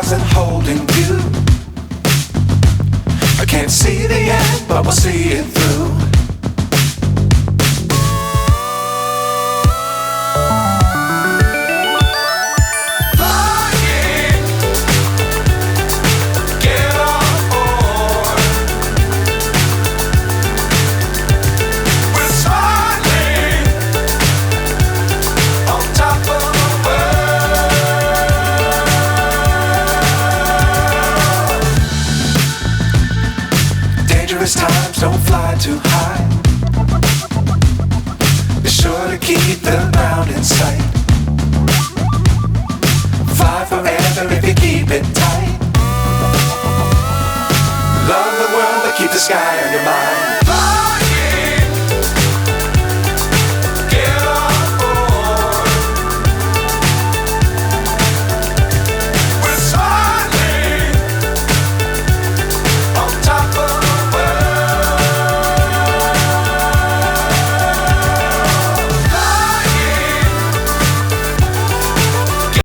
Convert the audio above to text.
stars and holding you. I can't see the end, but we'll see it through. Times don't fly too high. Be sure to keep the ground in sight. Fly forever if you keep it tight. Love the world but keep the sky on your mind.